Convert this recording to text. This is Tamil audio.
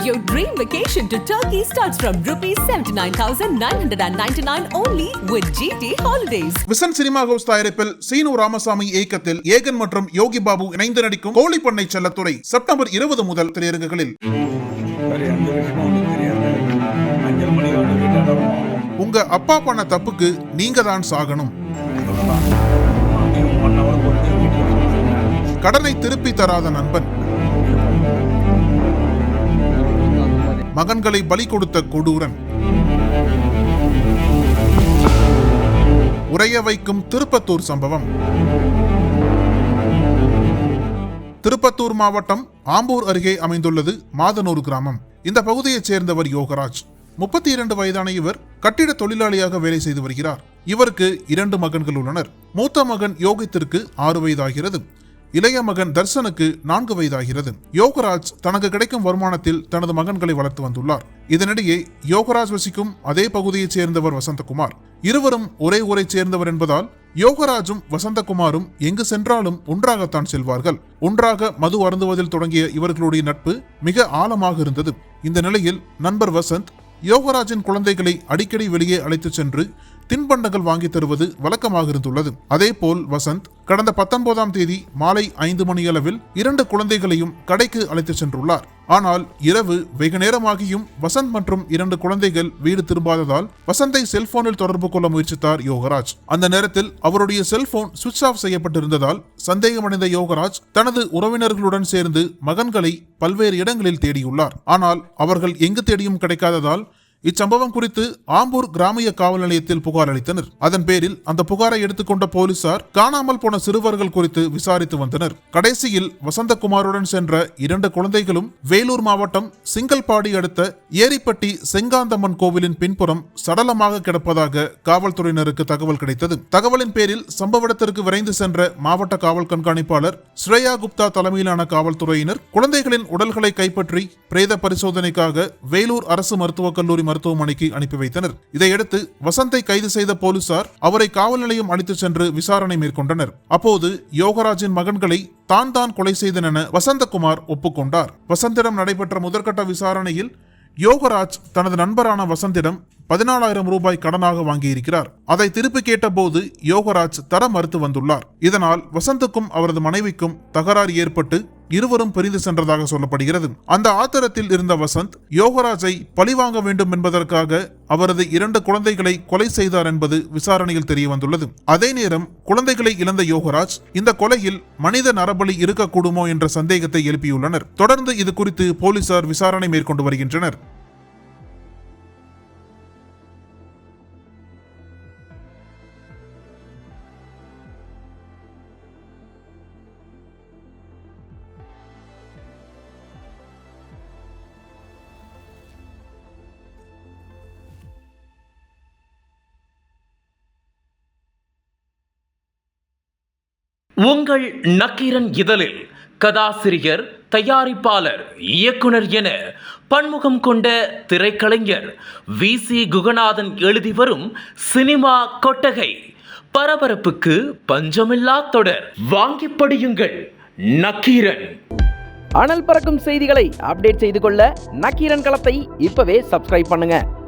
Your dream vacation to Turkey starts from ₹79,999 only with GT Holidays. Vision cinema house தயாரிப்பில் சீனு ராமசாமி இயக்கத்தில் ஏகன் மற்றும் யோகி பாபு இணைந்து நடிக்கும் கோழிப்பண்ணை செல்லத்துறை செப்டம்பர் 20 முதல் திரையரங்குகளில். உங்க அப்பா பண்ண தப்புக்கு நீங்க தான் சாகணும். கடனை திருப்பி தராத நண்பன். மகன்களை பலி கொடுத்த கொடூரன். உறைய வைக்கும் திருப்பத்தூர் சம்பவம். திருப்பத்தூர் மாவட்டம் ஆம்பூர் அருகே அமைந்துள்ளது மாதனூர் கிராமம். இந்த பகுதியைச் சேர்ந்தவர் யோகராஜ். 32 வயதான இவர் கட்டிட தொழிலாளியாக வேலை செய்து வருகிறார். இவருக்கு 2 மகன்கள் உள்ளனர். மூத்த மகன் யோகித்திற்கு 6 வயதாகிறது. இளைய மகன் தர்சனுக்கு 4 வயதாகிறது. யோகராஜ் தனக்கு கிடைக்கும் வருமானத்தில் தனது மகன்களை வளர்த்து வந்துள்ளார். இதனிடையே யோகராஜ் வசிக்கும் அதே பகுதியைச் சேர்ந்தவர் வசந்தகுமார். இருவரும் ஒரே ஊரைச் சேர்ந்தவர் என்பதால் யோகராஜும் வசந்தகுமாரும் எங்கு சென்றாலும் ஒன்றாகத்தான் செல்வார்கள். ஒன்றாக மது அருந்துவதில் தொடங்கிய இவர்களுடைய நட்பு மிக ஆழமாக இருந்தது. இந்த நிலையில் நண்பர் வசந்த் யோகராஜின் குழந்தைகளை அடிக்கடி வெளியே அழைத்துச் சென்று தின்பண்டங்கள் வாங்கி தருவது வழக்கமாக இருந்துள்ளது. அதேபோல் வசந்த் கடந்த 19ஆம் தேதி மாலை 5 மணியளவில் 2 குழந்தைகளையும் கடைக்கு அழைத்துச் சென்றுள்ளார். ஆனால் இரவு வெகு நேரமாகியும் வசந்த் மற்றும் 2 குழந்தைகள் வீடு திரும்பாததால் வசந்தை செல்போனில் தொடர்பு கொள்ள முயற்சித்தார் யோகராஜ். அந்த நேரத்தில் அவருடைய செல்போன் சுவிட்ச் ஆஃப் செய்யப்பட்டிருந்ததால் சந்தேகமடைந்த யோகராஜ் தனது உறவினர்களுடன் சேர்ந்து மகன்களை பல்வேறு இடங்களில் தேடியுள்ளார். ஆனால் அவர்கள் எங்கு தேடியும் கிடைக்காததால் இச்சம்பவம் குறித்து ஆம்பூர் கிராமிய காவல் நிலையத்தில் புகார் அளித்தனர். அதன் பேரில் அந்த புகாரை எடுத்துக்கொண்ட போலீசார் காணாமல் போன சிறுவர்கள் குறித்து விசாரித்து வந்தனர். கடைசியில் வசந்தகுமாருடன் சென்ற 2 குழந்தைகளும் வேலூர் மாவட்டம் சிங்கல்பாடி அடுத்த ஏரிப்பட்டி செங்காந்தம்மன் கோவிலின் பின்புறம் சடலமாக கிடப்பதாக காவல்துறையினருக்கு தகவல் கிடைத்தது. தகவலின் பேரில் சம்பவ இடத்திற்கு விரைந்து சென்ற மாவட்ட காவல் கண்காணிப்பாளர் ஸ்ரேயா குப்தா தலைமையிலான காவல்துறையினர் குழந்தைகளின் உடல்களை கைப்பற்றி பிரேத பரிசோதனைக்காக வேலூர் அரசு மருத்துவக் கல்லூரி மருத்துவமனைக்கு அனுப்பி வைத்தனர். இதையடுத்து வசந்தை கைது செய்த போலீசார் அவரை காவல் நிலையம் அழைத்துச் சென்று விசாரணை மேற்கொண்டனர். அப்போது யோகராஜின் மகன்களை தான் கொலை செய்தன என வசந்தகுமார் ஒப்புக்கொண்டார். வசந்திடம் நடைபெற்ற முதற்கட்ட விசாரணையில் யோகராஜ் தனது நண்பரான வசந்திடம் 14,000 ரூபாய் கடனாக வாங்கியிருக்கிறார். அதை திருப்பி கேட்டபோது யோகராஜ் தர மறுத்து வந்துள்ளார். இதனால் வசந்துக்கும் அவரது மனைவிக்கும் தகராறு ஏற்பட்டு இருவரும் பிரிந்து சென்றதாக சொல்லப்படுகிறது. அந்த ஆத்திரத்தில் இருந்த வசந்த் யோகராஜை பழிவாங்க வேண்டும் என்பதற்காக அவரது 2 குழந்தைகளை கொலை செய்தார் என்பது விசாரணையில் தெரிய வந்துள்ளது. அதே நேரம் குழந்தைகளை இழந்த யோகராஜ் இந்த கொலையில் மனித நரபலி இருக்கக்கூடுமோ என்ற சந்தேகத்தை எழுப்பியுள்ளனர். தொடர்ந்து இது குறித்து போலீசார் விசாரணை மேற்கொண்டு வருகின்றனர். உங்கள் நக்கீரன் இதழில் கதாசிரியர், தயாரிப்பாளர், இயக்குனர் என பன்முகம் கொண்ட திரைக்கலைஞர் VC குகநாதன் எழுதி வரும் சினிமா கொட்டகை பரபரப்புக்கு பஞ்சமில்லா தொடர். வாங்கி படியுங்கள் நக்கீரன். அனல் பறக்கும் செய்திகளை அப்டேட் செய்து கொள்ள நக்கீரன் களத்தை இப்பவே சப்ஸ்கிரைப் பண்ணுங்க.